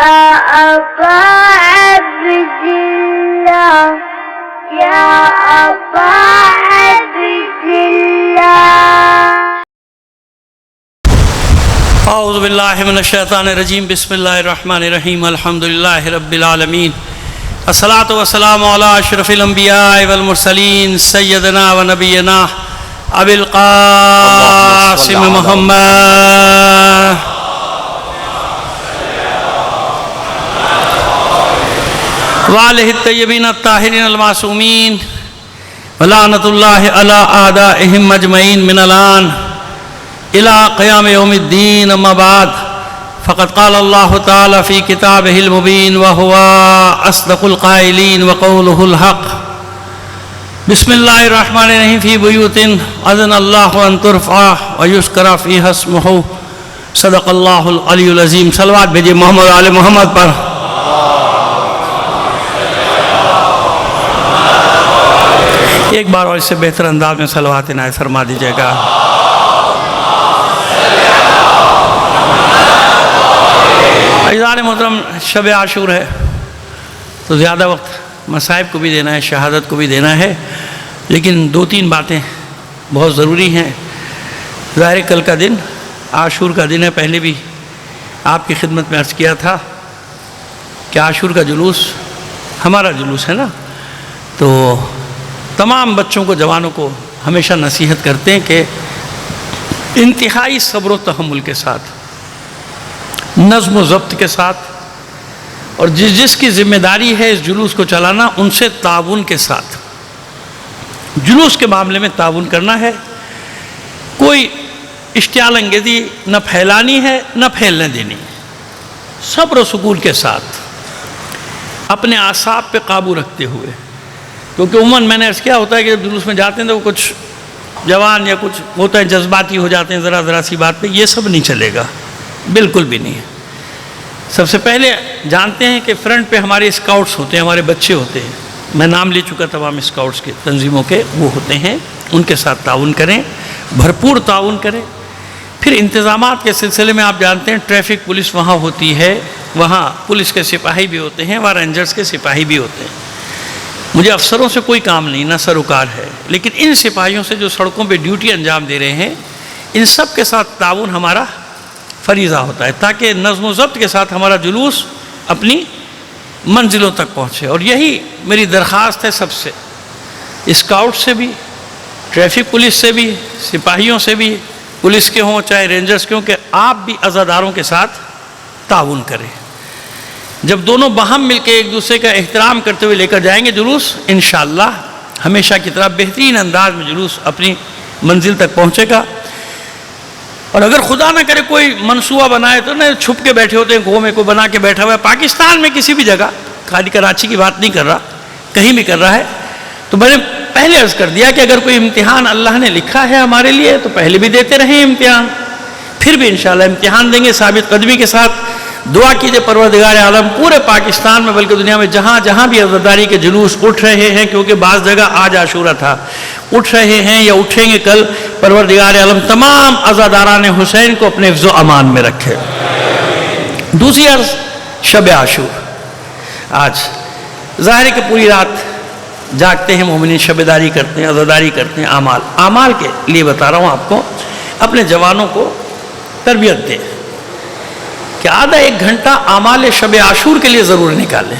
أبا عبد الله يا أبا عبد الله. اعوذ باللہ من الشیطان الرجیم. بسم اللہ الرحمن الرحیم. الحمدللہ رب العالمین. الصلاۃ والسلام علی اشرف الانبیاء والمرسلین سیدنا و نبینا ابی القاسم محمد وآلہ الطیبین الطاہرین المعصومین ولعنۃ اللہ علی اعدائہم اجمعین من الآن الى قیام یوم الدین. اما بعد فقد قال اللہ تعالی فی کتابہ المبین وہو اصدق القائلین وقولہ الحق. بسم اللہ الرحمن الرحیم. فی بیوت اذن اللہ ان ترفع ویذکر فیہا اسمہ صدق اللہ العلی العظیم. صلوات بھیجئے محمد آل محمد پر. ایک بار اور اس سے بہتر انداز میں صلوات عنایت فرما دیجیے گا. عزیزان محترم، شب عاشور ہے تو زیادہ وقت مصائب کو بھی دینا ہے، شہادت کو بھی دینا ہے، لیکن دو تین باتیں بہت ضروری ہیں. ظاہر کل کا دن عاشور کا دن ہے. پہلے بھی آپ کی خدمت میں عرض کیا تھا کہ عاشور کا جلوس ہمارا جلوس ہے نا، تو تمام بچوں کو، جوانوں کو ہمیشہ نصیحت کرتے ہیں کہ انتہائی صبر و تحمل کے ساتھ، نظم و ضبط کے ساتھ، اور جس کی ذمہ داری ہے اس جلوس کو چلانا، ان سے تعاون کے ساتھ جلوس کے معاملے میں تعاون کرنا ہے. کوئی اشتعال انگیزی نہ پھیلانی ہے نہ پھیلنے دینی. صبر و سکون کے ساتھ اپنے اعصاب پہ قابو رکھتے ہوئے، کیونکہ عموماً میں نے عرض کیا ہوتا ہے کہ جب جلوس میں جاتے ہیں تو کچھ جوان یا کچھ ہوتا ہے جذباتی ہو جاتے ہیں ذرا سی بات پہ. یہ سب نہیں چلے گا، بالکل بھی نہیں ہے. سب سے پہلے جانتے ہیں کہ فرنٹ پہ ہمارے اسکاؤٹس ہوتے ہیں، ہمارے بچے ہوتے ہیں. میں نام لے چکا تمام اسکاؤٹس کے، تنظیموں کے. وہ ہوتے ہیں، ان کے ساتھ تعاون کریں، بھرپور تعاون کریں. پھر انتظامات کے سلسلے میں آپ جانتے ہیں ٹریفک پولیس وہاں ہوتی ہے، وہاں پولیس کے سپاہی بھی ہوتے ہیں، وہاں رینجرز کے سپاہی بھی ہوتے ہیں. مجھے افسروں سے کوئی کام نہیں، نہ سروکار ہے، لیکن ان سپاہیوں سے جو سڑکوں پہ ڈیوٹی انجام دے رہے ہیں، ان سب کے ساتھ تعاون ہمارا فریضہ ہوتا ہے، تاکہ نظم و ضبط کے ساتھ ہمارا جلوس اپنی منزلوں تک پہنچے. اور یہی میری درخواست ہے سب سے، اسکاؤٹ سے بھی، ٹریفک پولیس سے بھی، سپاہیوں سے بھی، پولیس کے ہوں چاہے رینجرز کے ہوں، کہ آپ بھی عزاداروں کے ساتھ تعاون کریں. جب دونوں باہم مل کے ایک دوسرے کا احترام کرتے ہوئے لے کر جائیں گے جلوس، انشاءاللہ ہمیشہ کی طرح بہترین انداز میں جلوس اپنی منزل تک پہنچے گا. اور اگر خدا نہ کرے کوئی منصوبہ بنائے تو نہ چھپ کے بیٹھے ہوتے ہیں، گھو میں کوئی بنا کے بیٹھا ہوا ہے، پاکستان میں کسی بھی جگہ، خالی کراچی کی بات نہیں کر رہا، کہیں بھی کر رہا ہے، تو میں نے پہلے عرض کر دیا کہ اگر کوئی امتحان اللہ نے لکھا ہے ہمارے لیے تو پہلے بھی دیتے رہیں امتحان، پھر بھی انشاءاللہ امتحان دیں گے ثابت قدمی کے ساتھ. دعا کیجئے پروردگار عالم پورے پاکستان میں بلکہ دنیا میں جہاں جہاں بھی عزاداری کے جلوس اٹھ رہے ہیں، کیونکہ بعض جگہ آج عاشورہ تھا، اٹھ رہے ہیں یا اٹھیں گے کل، پروردگار عالم تمام عزاداران حسین کو اپنے حفظ و امان میں رکھے. دوسری عرض شب عاشور. آج ظاہر ہے کہ پوری رات جاگتے ہیں مومنین، شبداری کرتے ہیں، عزاداری کرتے ہیں. اعمال کے لیے بتا رہا ہوں آپ کو، اپنے جوانوں کو تربیت دیں کہ آدھا ایک گھنٹہ اعمال شب عاشور کے لیے ضرور نکالیں.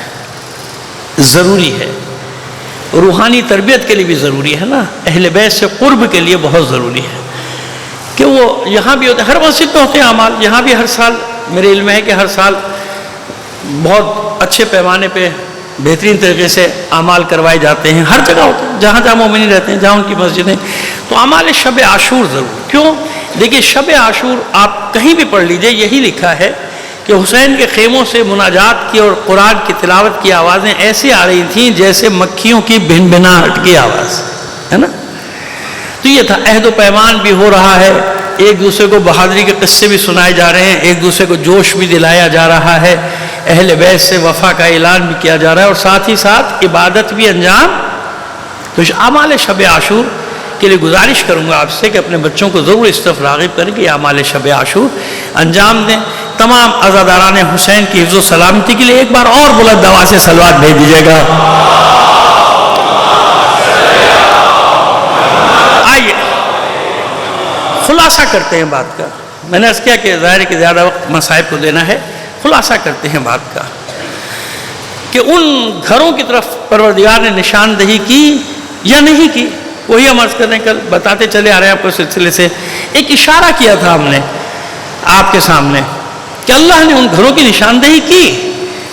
ضروری ہے، روحانی تربیت کے لیے بھی ضروری ہے نا، اہل بیت سے قرب کے لیے بہت ضروری ہے کہ وہ یہاں بھی ہوتے ہیں، ہر مسجد میں ہوتے ہیں اعمال. یہاں بھی ہر سال میرے علم ہے کہ ہر سال بہت اچھے پیمانے پہ بہترین طریقے سے اعمال کروائے جاتے ہیں، ہر جگہ ہوتے ہیں جہاں جہاں مومنین رہتے ہیں، جہاں ان کی مسجدیں. تو اعمال شب عاشور ضرور. کیوں؟ دیکھیے شب عاشور آپ کہیں بھی پڑھ لیجئے، یہی لکھا ہے کہ حسین کے خیموں سے مناجات کی اور قرآن کی تلاوت کی آوازیں ایسی آ رہی تھیں جیسے مکھیوں کی بھنبھناہٹ کی آواز ہے نا. تو یہ تھا، عہد و پیمان بھی ہو رہا ہے، ایک دوسرے کو بہادری کے قصے بھی سنائے جا رہے ہیں، ایک دوسرے کو جوش بھی دلایا جا رہا ہے، اہل بیت سے وفا کا اعلان بھی کیا جا رہا ہے، اور ساتھ ہی ساتھ عبادت بھی انجام. تو اعمال شب عاشور کے لیے گزارش کروں گا آپ سے کہ اپنے بچوں کو ضرور اس طرف راغب کریں کہ اعمال شب عاشور انجام دیں. تمام عزاداران حسین کی حفظ و سلامتی کے لیے ایک بار اور بلند آواز سے صلوات بھیج دیجیے گا. آئیے خلاصہ کرتے ہیں بات کا. میں نے عرض کیا کہ ظاہر ہے کہ زیادہ وقت مصائب کو دینا ہے. خلاصہ کرتے ہیں بات کا کہ ان گھروں کی طرف پروردگار نے نشاندہی کی یا نہیں کی. وہی ہم عرض کرنے کل بتاتے چلے آ رہے ہیں آپ کو سلسلے سے. ایک اشارہ کیا تھا ہم نے آپ کے سامنے کہ اللہ نے ان گھروں کی نشاندہی کی,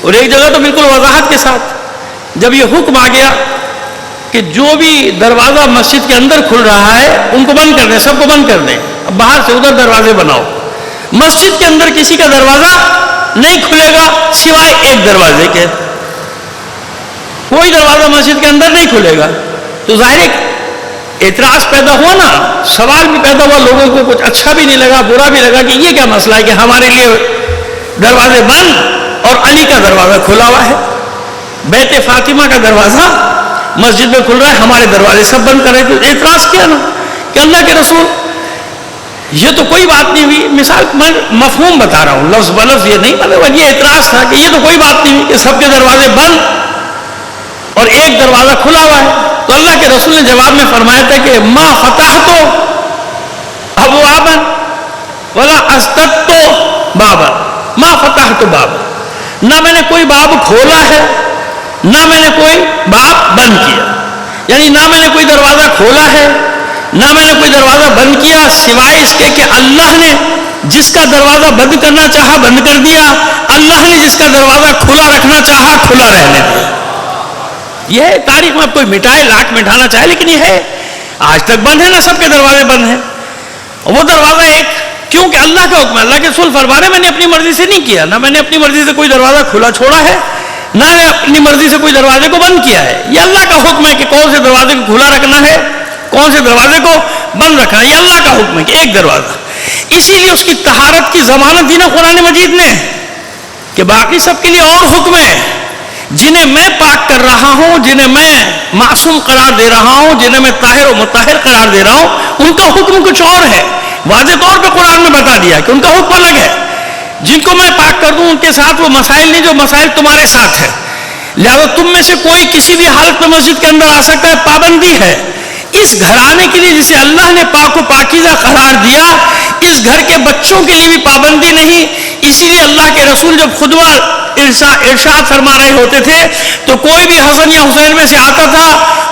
اور ایک جگہ تو بالکل وضاحت کے ساتھ جب یہ حکم آ گیا کہ جو بھی دروازہ مسجد کے اندر کھل رہا ہے ان کو بند کر دیں, سب کو بند کر دیں, اب باہر سے ادھر دروازے بناؤ. مسجد کے اندر کسی کا دروازہ نہیں کھلے گا سوائے ایک دروازے کے, کوئی دروازہ مسجد کے اندر نہیں کھلے گا. تو ظاہر اعتراض پیدا ہوا نا, سوال بھی پیدا ہوا, لوگوں کو کچھ اچھا بھی نہیں لگا, برا بھی لگا کہ یہ کیا مسئلہ ہے کہ ہمارے لیے دروازے بند اور علی کا دروازہ کھلا ہوا ہے, بیت فاطمہ کا دروازہ مسجد میں کھل رہا ہے, ہمارے دروازے سب بند کر رہے. تو اعتراض کیا نا کہ اللہ کے رسول یہ تو کوئی بات نہیں ہوئی. مثال میں مفہوم بتا رہا ہوں, لفظ بلفظ یہ نہیں, مطلب یہ اعتراض تھا کہ یہ تو کوئی بات نہیں ہوئی کہ سب کے دروازے بند اور ایک دروازہ کھلا ہوا ہے. تو اللہ کے رسول نے جواب میں فرمایا تھا کہ ما فتحت ابوابا ولا اسددت بابا. ما فتحت بابا, نہ میں نے کوئی باب کھولا ہے نہ میں نے کوئی باب بند کیا. یعنی نہ میں نے کوئی دروازہ کھولا ہے نہ میں نے کوئی دروازہ بند کیا, سوائے اس کے کہ اللہ نے جس کا دروازہ بند کرنا چاہا بند کر دیا, اللہ نے جس کا دروازہ کھلا رکھنا چاہا کھلا رہنے دیا. یہ ہے تاریخ میں, اب کوئی مٹائے لاکھ مٹانا چاہے, لیکن یہ ہے آج تک بند ہے نا, سب کے دروازے بند ہیں. وہ دروازہ ایک, کیونکہ اللہ کا حکم ہے. اللہ کے رسول فرما رہے میں نے اپنی مرضی سے نہیں کیا, نہ میں نے اپنی مرضی سے کوئی دروازہ کھلا چھوڑا ہے نہ نے اپنی مرضی سے کوئی دروازے کو بند کیا ہے. یہ اللہ کا حکم ہے کہ کون سے دروازے کو کھلا رکھنا ہے, کون سے دروازے کو بند رکھنا ہے. یہ اللہ کا حکم ہے کہ ایک دروازہ. اسی لیے اس کی طہارت کی ضمانت دی نا قرآن مجید نے کہ باقی سب کے لیے اور حکم ہے. جنہیں میں پاک کر رہا ہوں, جنہیں میں معصوم قرار دے رہا ہوں, جنہیں میں طاہر و مطہر قرار دے رہا ہوں, ان کا حکم کچھ اور ہے. واضح طور پہ قرآن میں بتا دیا کہ ان کا حکم الگ ہے. جن کو میں پاک کر دوں ان کے ساتھ وہ مسائل نہیں جو مسائل تمہارے ساتھ ہے. لہذا تم میں سے کوئی کسی بھی حالت میں مسجد کے اندر آ سکتا ہے, پابندی ہے. اس گھرانے کے لیے جسے اللہ نے پاک و پاکیزہ قرار دیا, اس گھر کے بچوں کے لیے بھی پابندی نہیں. اسی لیے اللہ کے رسول جب خطبہ ارشاد فرما رہے ہوتے تھے تو کوئی بھی حسن یا حسین میں سے آتا تھا,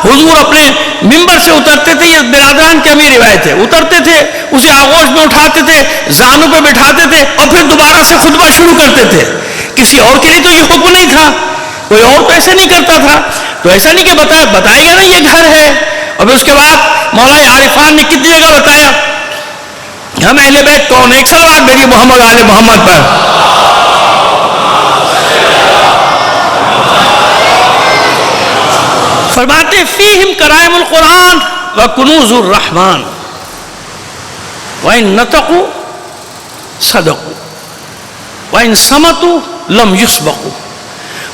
حضور اپنے ممبر سے اترتے تھے, یہ برادران کی ہمیں روایت ہے, اترتے تھے, اسے آغوش میں اٹھاتے تھے, زانوں پہ بٹھاتے تھے اور پھر دوبارہ سے خطبہ شروع کرتے تھے. کسی اور کے لیے تو یہ حکم نہیں تھا, کوئی اور تو ایسا نہیں کرتا تھا. تو ایسا نہیں کہ بتائے گا نا یہ گھر ہے, اور پھر اس کے بعد مولا عارفان نے کتنی جگہ بتایا ہم اہل بیت کون. ایک صلوات بھیجیے محمد آل محمد پر. فرماتے فیہم کرائم القرآن و کنوز الرحمن وَإِن نَطَقُوا صَدَقُوا وَإِن صَمَتُوا لَمْ يُسْبَقُوا.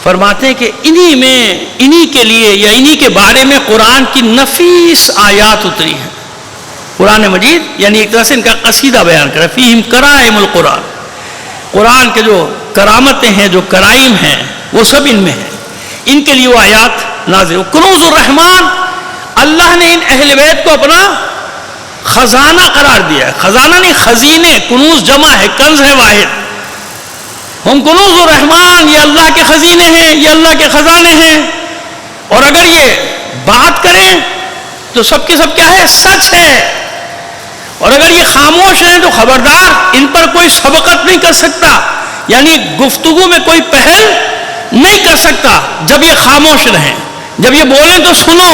فرماتے ہیں کہ انہی کے لیے یا انہی کے بارے میں قرآن کی نفیس آیات اتری ہیں. قرآن مجید یعنی ایک طرح سے ان کا قصیدہ بیان کرا, فیہم کرائم القرآن, قرآن کے جو کرامتیں ہیں, جو کرائم ہیں, وہ سب ان میں ہیں. ان کے لیے وہ آیات نازل. کنوز الرحمن, اللہ نے ان اہل بیت کو اپنا خزانہ قرار دیا ہے. خزانہ نہیں, خزینے, کنوز جمع ہے, کنز ہے واحد. ہم کنوز الرحمن, یہ اللہ کے خزینے ہیں, یہ اللہ کے خزانے ہیں. اور اگر یہ بات کریں تو سب کی سب کیا ہے, سچ ہے. اور اگر یہ خاموش ہیں تو خبردار ان پر کوئی سبقت نہیں کر سکتا, یعنی گفتگو میں کوئی پہل نہیں کر سکتا جب یہ خاموش رہیں. جب یہ بولیں تو سنو,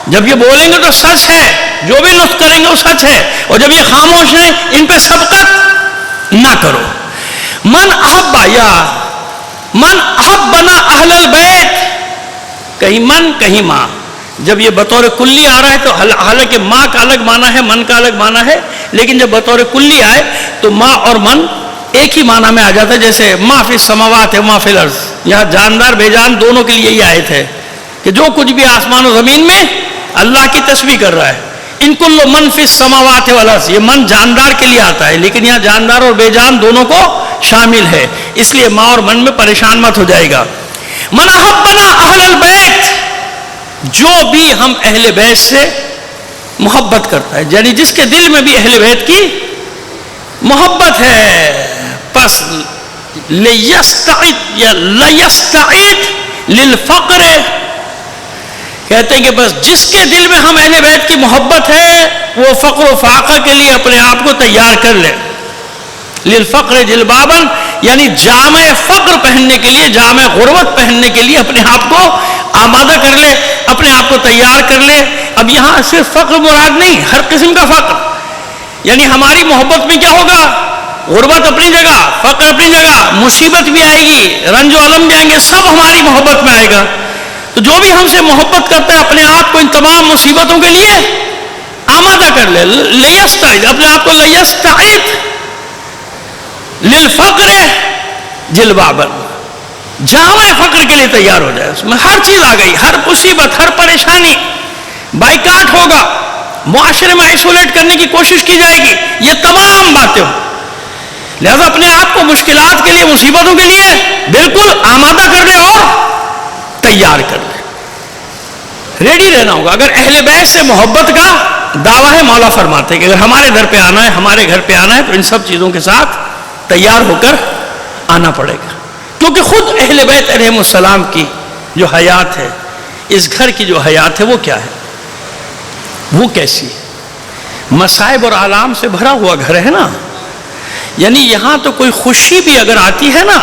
جب یہ بولیں گے تو سچ ہے, جو بھی نطق کریں گے وہ سچ ہے. اور جب یہ خاموش ہیں ان پہ سبقت نہ کرو. من احب یا من احبنا اہل البیت, کہیں من کہیں ماں. جب یہ بطور کلی آ رہا ہے تو حالانکہ ماں کا الگ معنی ہے, من کا الگ معنی ہے, لیکن جب بطور کلی آئے تو ماں اور من ایک ہی معنی میں آ جاتا ہے. جیسے ما فی السماوات ہے ما فی الارض, یہاں جاندار بے جان دونوں کے لیے یہی آیت ہے کہ جو کچھ بھی آسمان و زمین میں اللہ کی تسبیح کر رہا ہے. ان کل من فی السماوات والارض، یہ من جاندار کے لیے آتا ہے، لیکن یہاں جاندار اور بے جان دونوں کو شامل ہے، اس لیے ماں اور من میں پریشان مت ہو جائے گا۔ من احبنا اہل البیت، جو بھی ہم اہل بیت سے محبت کرتا ہے، یعنی جس کے دل میں بھی اہل بیت کی محبت ہے، پس لیستعد یا لیستعد للفقر، کہتے ہیں کہ بس جس کے دل میں ہم اہل بیت کی محبت ہے وہ فقر و فاقہ کے لیے اپنے آپ کو تیار کر لے۔ للفقر جلباباً، یعنی جامع فقر پہننے کے لیے، جامع غربت پہننے کے لیے اپنے آپ کو آمادہ کر لے، اپنے آپ کو تیار کر لے۔ اب یہاں صرف فقر مراد نہیں، ہر قسم کا فقر، یعنی ہماری محبت میں کیا ہوگا؟ غربت اپنی جگہ، فقر اپنی جگہ، مصیبت بھی آئے گی، رنج و الم بھی آئیں گے، سب ہماری محبت میں آئے گا۔ تو جو بھی ہم سے محبت کرتا ہے اپنے آپ کو ان تمام مصیبتوں کے لیے آمادہ کر لے۔ لیستعد، اپنے آپ کو لیستعد للفقر جلباباً، جامع فقر کے لیے تیار ہو جائے۔ اس میں ہر چیز آ گئی، ہر مصیبت، ہر پریشانی، بائیکاٹ ہوگا، معاشرے میں آئسولیٹ کرنے کی کوشش کی جائے گی، یہ تمام باتیں ہوں۔ لہذا اپنے آپ کو مشکلات کے لیے، مصیبتوں کے لیے بالکل آمادہ کر لے اور تیار کر لے، ریڈی رہنا ہوگا۔ اگر اہل بیت سے محبت کا دعویٰ ہے، مولا فرماتے ہیں کہ اگر ہمارے در پہ آنا ہے، ہمارے گھر پہ آنا ہے، تو ان سب چیزوں کے ساتھ تیار ہو کر آنا پڑے گا، کیونکہ خود اہل بیت علیہم السلام کی جو حیات ہے، اس گھر کی جو حیات ہے، وہ کیا ہے، وہ کیسی ہے؟ مصائب اور آلام سے بھرا ہوا گھر ہے نا، یعنی یہاں تو کوئی خوشی بھی اگر آتی ہے نا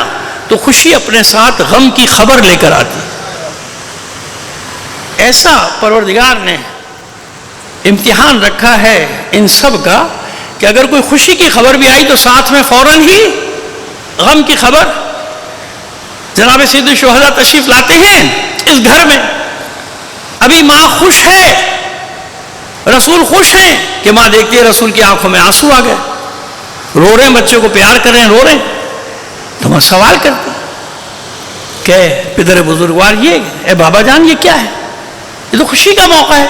تو خوشی اپنے ساتھ غم کی خبر لے کر آتی ہے۔ ایسا پروردگار نے امتحان رکھا ہے ان سب کا کہ اگر کوئی خوشی کی خبر بھی آئی تو ساتھ میں فوراً ہی غم کی خبر۔ جناب سید الشہداء تشریف لاتے ہیں اس گھر میں، ابھی ماں خوش ہے، رسول خوش ہیں کہ ماں دیکھتی ہے رسول کی آنکھوں میں آنسو آ گئے، رو رہے ہیں، بچے کو پیار کر رہے ہیں، رو رہے ہیں، تو ماں سوال کرتی کہ پدر بزرگوار یہ اے بابا جان یہ کیا ہے؟ یہ تو خوشی کا موقع ہے،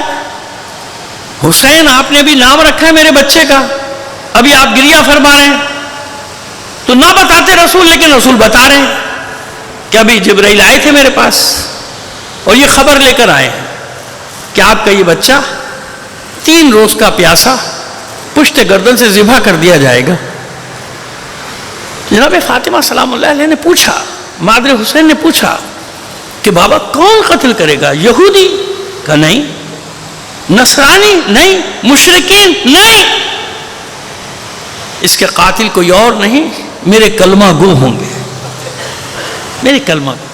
حسین آپ نے ابھی نام رکھا ہے میرے بچے کا، ابھی آپ گریہ فرما رہے ہیں، تو نہ بتاتے رسول، لیکن رسول بتا رہے ہیں کہ ابھی جبرائیل آئے تھے میرے پاس اور یہ خبر لے کر آئے ہیں کہ آپ کا یہ بچہ 3 روز کا پیاسا پشت گردن سے ذبح کر دیا جائے گا۔ جناب فاطمہ سلام اللہ علیہ نے پوچھا، مادر حسین نے پوچھا کہ بابا کون قتل کرے گا؟ یہودی؟ کہا نہیں، نصرانی نہیں، مشرکین نہیں، اس کے قاتل کوئی اور نہیں، میرے کلمہ گو ہوں گے، میرے کلمہ گو۔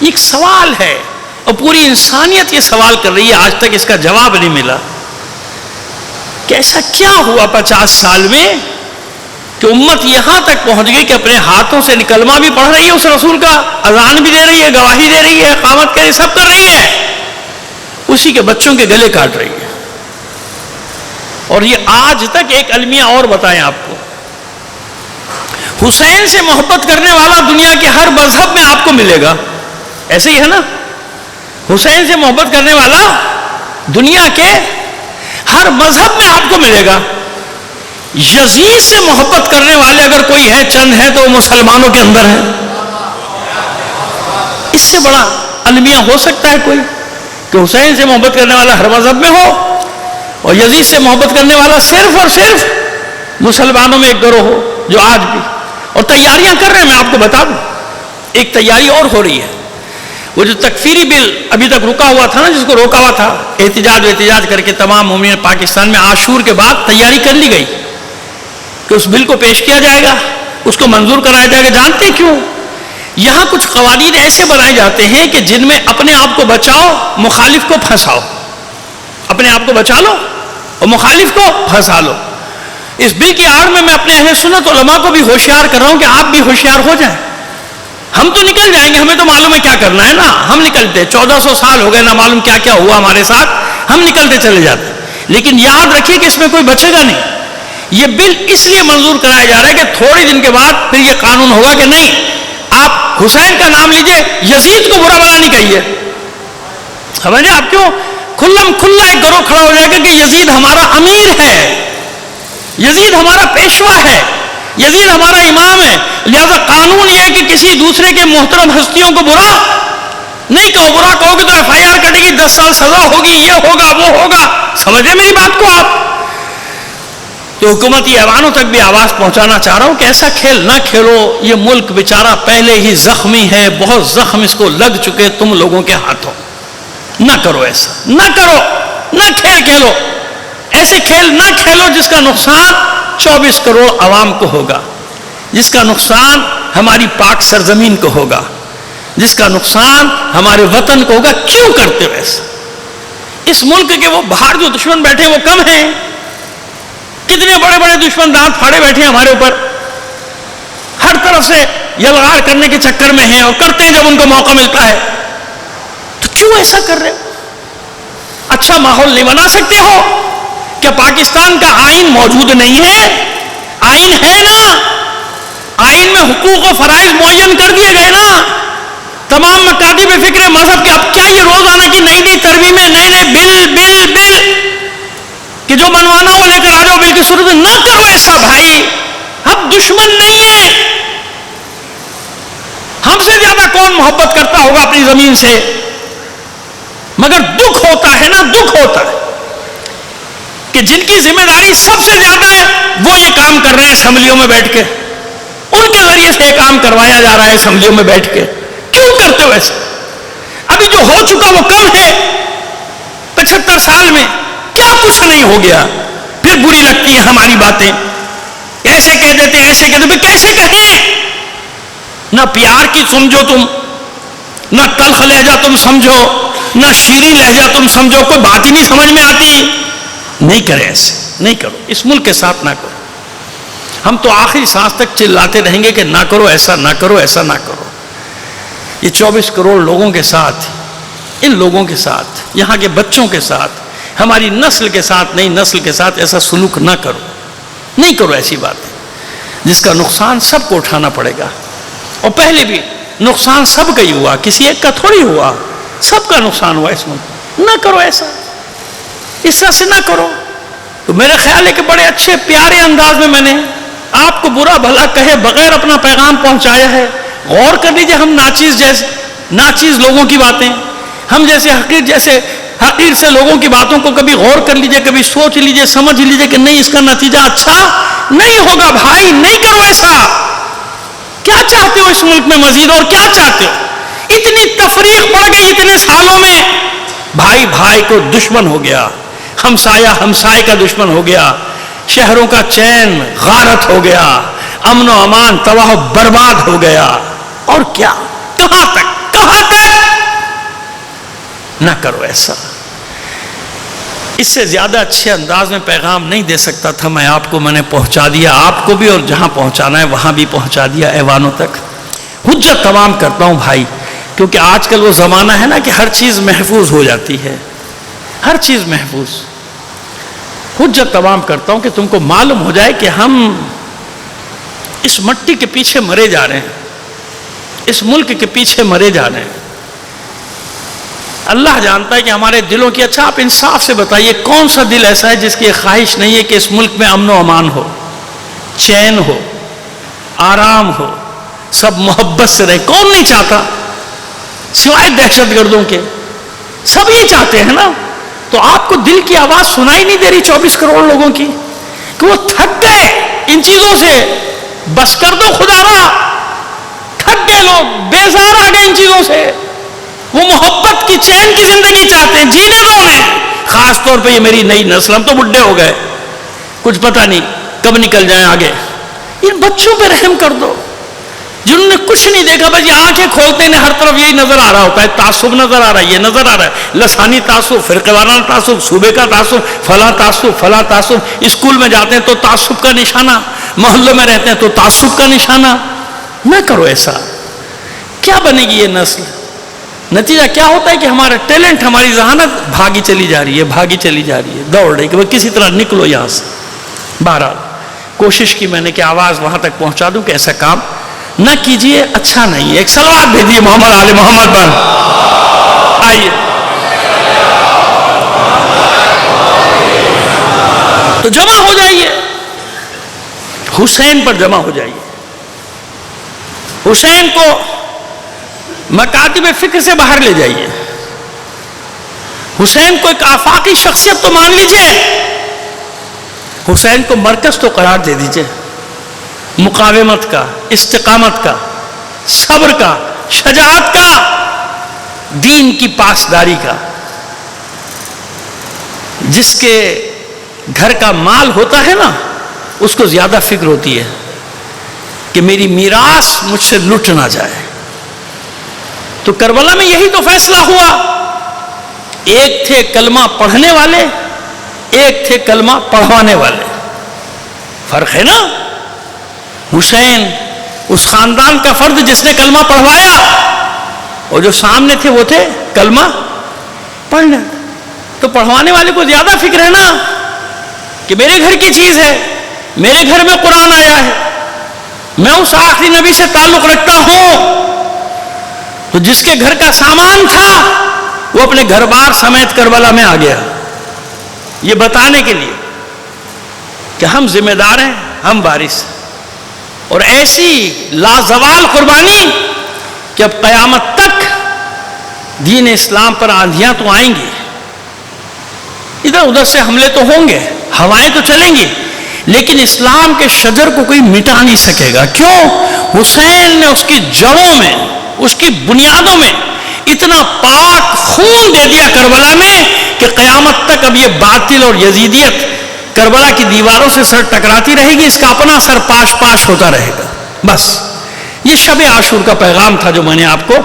یہ ایک سوال ہے اور پوری انسانیت یہ سوال کر رہی ہے، آج تک اس کا جواب نہیں ملا کہ ایسا کیا ہوا 50 سال میں کہ امت یہاں تک پہنچ گئی کہ اپنے ہاتھوں سے کلمہ بھی پڑھ رہی ہے اس رسول کا، اذان بھی دے رہی ہے، گواہی دے رہی ہے، اقامت کر رہی ہے، سب کر رہی ہے، اسی کے بچوں کے گلے کاٹ رہی ہے۔ اور یہ آج تک ایک المیہ اور بتائیں آپ کو، حسین سے محبت کرنے والا دنیا کے ہر مذہب میں آپ کو ملے گا، ایسے ہی ہے نا؟ حسین سے محبت کرنے والا دنیا کے ہر مذہب میں آپ کو ملے گا۔ یزید سے محبت کرنے والے اگر کوئی ہے، چند ہیں، تو وہ مسلمانوں کے اندر ہے۔ اس سے بڑا المیہ ہو سکتا ہے کوئی کہ حسین سے محبت کرنے والا ہر مذہب میں ہو اور یزید سے محبت کرنے والا صرف اور صرف مسلمانوں میں ایک گروہ ہو، جو آج بھی اور تیاریاں کر رہے ہیں۔ میں آپ کو بتا دوں ایک تیاری اور ہو رہی ہے، وہ جو تکفیری بل ابھی تک رکا ہوا تھا نا، جس کو روکا ہوا تھا، احتجاج کر کے تمام مومنین پاکستان میں عاشور کے بعد تیاری کر لی گئی کہ اس بل کو پیش کیا جائے گا، اس کو منظور کرایا جائے گا۔ جانتے ہیں کیوں؟ یہاں کچھ قوانین ایسے بنائے جاتے ہیں کہ جن میں اپنے آپ کو بچاؤ، مخالف کو پھنساؤ، اپنے آپ کو بچا لو اور مخالف کو پھنسا لو۔ اس بل کی آڑ میں اپنے اہل سنت علماء کو بھی ہوشیار کر رہا ہوں کہ آپ بھی ہوشیار ہو جائیں۔ ہم تو نکل جائیں گے، ہمیں تو معلوم ہے کیا کرنا ہے نا، ہم نکلتے، 1400 سال ہو گئے نہ معلوم کیا کیا ہوا ہمارے ساتھ، ہم نکلتے چلے جاتے، لیکن یاد رکھیے کہ اس میں کوئی بچے گا نہیں۔ یہ بل اس لیے منظور کرایا جا رہا ہے کہ تھوڑے دن کے بعد پھر یہ قانون ہوگا کہ نہیں، آپ حسین کا نام لیجئے، یزید کو برا بلا نہیں کہیے۔ سمجھے آپ کیوں؟ کھلم کھلا ایک گروہ کھڑا ہو جائے گا کہ یزید ہمارا امیر ہے، یزید ہمارا پیشوا ہے، یزید ہمارا امام ہے، لہذا قانون یہ ہے کہ کسی دوسرے کے محترم ہستیوں کو برا نہیں کہو، برا کہو گے تو ایف آئی آر کٹے گی، 10 سال سزا ہوگی، یہ ہوگا وہ ہوگا. سمجھے میری بات کو آپ؟ تو حکومتی ایوانوں تک بھی آواز پہنچانا چاہ رہا ہوں کہ ایسا کھیل نہ کھیلو. یہ ملک بیچارہ پہلے ہی زخمی ہے، بہت زخم اس کو لگ چکے تم لوگوں کے ہاتھوں. نہ کرو ایسا، نہ کرو، نہ کھیل کھیلو. ایسے کھیل نہ کھیلو جس کا نقصان 24 کروڑ عوام کو ہوگا، جس کا نقصان ہماری پاک سرزمین کو ہوگا، جس کا نقصان ہمارے وطن کو ہوگا. کیوں کرتے ہو ایسا؟ اس ملک کے وہ باہر جو دشمن بیٹھے وہ کم ہیں؟ کتنے بڑے بڑے دشمن دانت پھاڑے بیٹھے ہیں ہمارے اوپر، ہر طرف سے یلغار کرنے کے چکر میں ہیں، اور کرتے ہیں جب ان کو موقع ملتا ہے. تو کیوں ایسا کر رہے ہو؟ اچھا ماحول نہیں بنا سکتے ہو؟ کیا پاکستان کا آئین موجود نہیں ہے؟ آئین ہے نا، آئین میں حقوق و فرائض معین کر دیے گئے نا. تمام مکاتب فکر مذہب کے، اب کیا یہ روزانہ کی نئی نئی ترمیمیں، نئے نئے بل کہ جو بنوانا ہو لے کر آ جاؤ بل کی صورت میں؟ نہ کرو ایسا بھائی. ہم دشمن نہیں ہیں. ہم سے زیادہ کون محبت کرتا ہوگا اپنی زمین سے؟ مگر دکھ ہوتا ہے نا، دکھ ہوتا ہے کہ جن کی ذمہ داری سب سے زیادہ ہے وہ یہ کام کر رہے ہیں اسمبلیوں میں بیٹھ کے، ان کے ذریعے سے یہ کام کروایا جا رہا ہے اسمبلیوں میں بیٹھ کے. کیوں کرتے ہو ایسا؟ ابھی جو ہو چکا وہ کم ہے. 75 سال میں کیا کچھ نہیں ہو گیا. پھر بری لگتی ہیں ہماری باتیں، ایسے کہہ دیتے ہیں، ایسے کہہ دیتے ہیں. کیسے کہیں؟ نہ پیار کی سمجھو تم، نہ تلخ لہجہ تم سمجھو، نہ شیریں لہجہ تم سمجھو. کوئی بات ہی نہیں سمجھ میں آتی. نہیں کرے ایسے، نہیں کرو. اس ملک کے ساتھ نہ کرو. ہم تو آخری سانس تک چلاتے رہیں گے کہ نہ کرو ایسا، نہ کرو ایسا، نہ کرو. یہ 24 کروڑ لوگوں کے ساتھ، ان لوگوں کے ساتھ، یہاں کے بچوں کے ساتھ، ہماری نسل کے ساتھ، نئی نسل کے ساتھ ایسا سلوک نہ کرو. نہیں کرو ایسی باتیں جس کا نقصان سب کو اٹھانا پڑے گا. اور پہلے بھی نقصان سب کا ہی ہوا، کسی ایک کا تھوڑی ہوا. سب کا نقصان ہوا اس ملک. نہ کرو ایسا، اس طرح سے نہ کرو. تو میرے خیال ہے کہ بڑے اچھے پیارے انداز میں میں نے آپ کو برا بھلا کہے بغیر اپنا پیغام پہنچایا ہے. غور کر لیجیے. ہم ناچیز لوگوں کی باتیں، ہم جیسے حقیر سے لوگوں کی باتوں کو کبھی غور کر لیجیے، کبھی سوچ لیجیے، سمجھ لیجیے کہ نہیں، اس کا نتیجہ اچھا نہیں ہوگا. بھائی نہیں کرو ایسا. کیا چاہتے ہو اس ملک میں مزید، اور کیا چاہتے ہو؟ اتنی تفریق پڑ گئی اتنے سالوں میں. بھائی بھائی کو دشمن ہو گیا، ہمسایہ ہمسائے کا دشمن ہو گیا، شہروں کا چین غارت ہو گیا، امن و امان تباہ و برباد ہو گیا. اور کیا؟ کہاں تک، کہاں تک؟ نہ کرو ایسا. اس سے زیادہ اچھے انداز میں پیغام نہیں دے سکتا تھا میں آپ کو. میں نے پہنچا دیا آپ کو بھی، اور جہاں پہنچانا ہے وہاں بھی پہنچا دیا ایوانوں تک. حجت تمام کرتا ہوں بھائی، کیونکہ آج کل وہ زمانہ ہے نا کہ ہر چیز محفوظ ہو جاتی ہے، ہر چیز محفوظ. حجت تمام کرتا ہوں کہ تم کو معلوم ہو جائے کہ ہم اس مٹی کے پیچھے مرے جا رہے ہیں، اس ملک کے پیچھے مرے جا رہے ہیں. اللہ جانتا ہے کہ ہمارے دلوں کی. اچھا آپ انصاف سے بتائیے کون سا دل ایسا ہے جس کی خواہش نہیں ہے کہ اس ملک میں امن و امان ہو، چین ہو، آرام ہو، سب محبت سے رہے؟ کون نہیں چاہتا سوائے دہشت گردوں کے؟ سب یہ چاہتے ہیں نا. تو آپ کو دل کی آواز سنائی نہیں دے رہی 24 کروڑ لوگوں کی کہ وہ تھک گئے ان چیزوں سے؟ بس کر دو خدا را. تھک گئے لوگ، بیزار آ گئے ان چیزوں سے. وہ محبت کی، چین کی زندگی چاہتے ہیں. جینے دو انہیں. خاص طور پہ یہ میری نئی نسل، ہم تو بڈھے ہو گئے، کچھ پتہ نہیں کب نکل جائیں آگے. ان بچوں پہ رحم کر دو جنہوں نے کچھ نہیں دیکھا. بس یہ آنکھیں کھولتے ہیں ہر طرف یہی نظر آ رہا ہوتا ہے. تعصب نظر آ رہا ہے، یہ نظر آ رہا ہے، لسانی تعصب، فرقہ وارانہ تعصب، صوبے کا تعصب، فلاں تعصب، فلاں تعصب. اسکول میں جاتے ہیں تو تعصب کا نشانہ، محلوں میں رہتے ہیں تو تعصب کا نشانہ. نہ کرو ایسا. کیا بنے گی یہ نسل؟ نتیجہ کیا ہوتا ہے کہ ہمارا ٹیلنٹ، ہماری ذہانت بھاگی چلی جا رہی ہے، بھاگی چلی جا رہی ہے، دوڑ رہی ہے کہ وہ کسی طرح نکلو یہاں سے. بہرحال کوشش کی میں نے کہ آواز وہاں تک پہنچا دوں کہ ایسا کام نہ کیجئے، اچھا نہیں ہے. ایک صلوات بھیجیے محمد آل محمد پر. آئیے تو جمع ہو جائیے، حسین پر جمع ہو جائیے، حسین کو مکاتب فکر سے باہر لے جائیے، حسین کو ایک آفاقی شخصیت تو مان لیجئے، حسین کو مرکز تو قرار دے دیجئے، مقاومت کا، استقامت کا، صبر کا، شجاعت کا، دین کی پاسداری کا۔ جس کے گھر کا مال ہوتا ہے نا، اس کو زیادہ فکر ہوتی ہے کہ میری میراث مجھ سے لٹ نہ جائے۔ تو کربلا میں یہی تو فیصلہ ہوا، ایک تھے کلمہ پڑھنے والے، ایک تھے کلمہ پڑھوانے والے، فرق ہے نا۔ حسین اس خاندان کا فرد جس نے کلمہ پڑھوایا، اور جو سامنے تھے وہ تھے کلمہ پڑھنے۔ تو پڑھوانے والے کو زیادہ فکر ہے نا کہ میرے گھر کی چیز ہے، میرے گھر میں قرآن آیا ہے، میں اس آخری نبی سے تعلق رکھتا ہوں۔ تو جس کے گھر کا سامان تھا وہ اپنے گھر بار سمیت کربلا میں آ گیا، یہ بتانے کے لیے کہ ہم ذمہ دار ہیں، ہم وارث ہیں۔ اور ایسی لازوال قربانی کہ اب قیامت تک دین اسلام پر آندھیاں تو آئیں گی، ادھر ادھر سے حملے تو ہوں گے، ہوائیں تو چلیں گی، لیکن اسلام کے شجر کو کوئی مٹا نہیں سکے گا۔ کیوں؟ حسین نے اس کی جڑوں میں، اس کی بنیادوں میں اتنا پاک خون دے دیا کربلا میں کہ قیامت تک اب یہ باطل اور یزیدیت کربلا کی دیواروں سے سر ٹکراتی رہے گی، اس کا اپنا سر پاش پاش ہوتا رہے گا۔ بس یہ شب عاشور کا پیغام تھا جو میں نے آپ کو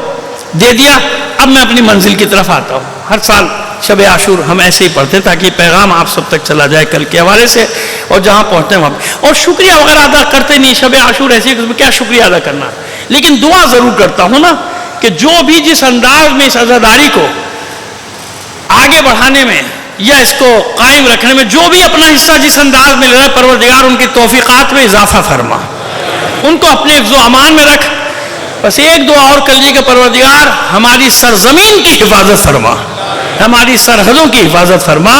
دے دیا۔ اب میں اپنی منزل کی طرف آتا ہوں۔ ہر سال شب عاشور ہم ایسے ہی پڑھتے تاکہ پیغام آپ سب تک چلا جائے کل کے حوالے سے، اور جہاں پہنچتے ہیں وہاں۔ اور شکریہ وغیرہ ادا کرتے نہیں، شب عاشور ایسی کیا شکریہ ادا کرنا، لیکن دعا ضرور کرتا ہوں نا کہ جو بھی جس انداز میں اس عزاداری کو آگے بڑھانے میں یا اس کو قائم رکھنے میں جو بھی اپنا حصہ جس انداز میں لے رہا ہے، پروردگار ان کی توفیقات میں اضافہ فرما، ان کو اپنے حفظ و امان میں رکھ۔ بس ایک دعا اور کر لیجیے کہ پروردگار ہماری سرزمین کی حفاظت فرما، ہماری سرحدوں کی حفاظت فرما،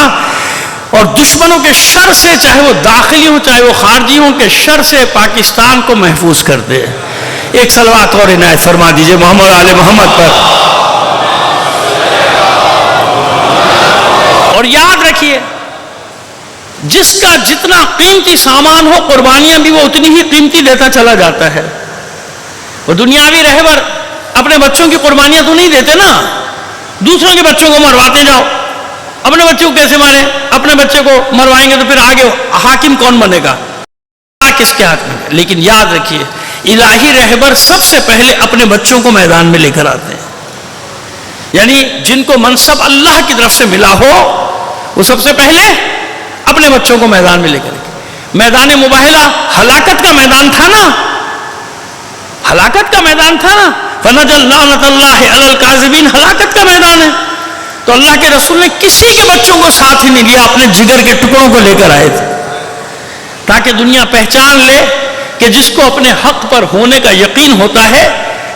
اور دشمنوں کے شر سے، چاہے وہ داخلی ہوں چاہے وہ خارجی ہوں، کے شر سے پاکستان کو محفوظ کر دے۔ ایک صلوات اور عنایت فرما دیجئے محمد آل محمد پر۔ اور یاد رکھیے، جس کا جتنا قیمتی سامان ہو، قربانیاں بھی وہ اتنی ہی قیمتی دیتا چلا جاتا ہے۔ وہ دنیاوی رہبر اپنے بچوں کی قربانیاں تو نہیں دیتے نا، دوسروں کے بچوں کو مرواتے جاؤ۔ اپنے بچوں کو کیسے ماریں؟ اپنے بچے کو مروائیں گے تو پھر آگے حاکم کون بنے گا؟ کس کے ہاتھ میں؟ لیکن یاد رکھیے، الہی رہبر سب سے پہلے اپنے بچوں کو میدان میں لے کر آتے ہیں، یعنی جن کو منصب اللہ کی طرف سے ملا ہو وہ سب سے پہلے اپنے بچوں کو میدان میں لے کر آتے۔ میدان مباہلہ ہلاکت کا میدان تھا نا، ہلاکت کا میدان تھا نا، فَنَجَلْ لَعْنَةَ اللَّهِ عَلَى الْكَاذِبِينَ، ہلاکت کا میدان ہے۔ تو اللہ کے رسول نے کسی کے بچوں کو ساتھ ہی نہیں لیا، اپنے جگر کے ٹکڑوں کو لے کر آئے تھے، تاکہ دنیا پہچان لے کہ جس کو اپنے حق پر ہونے کا یقین ہوتا ہے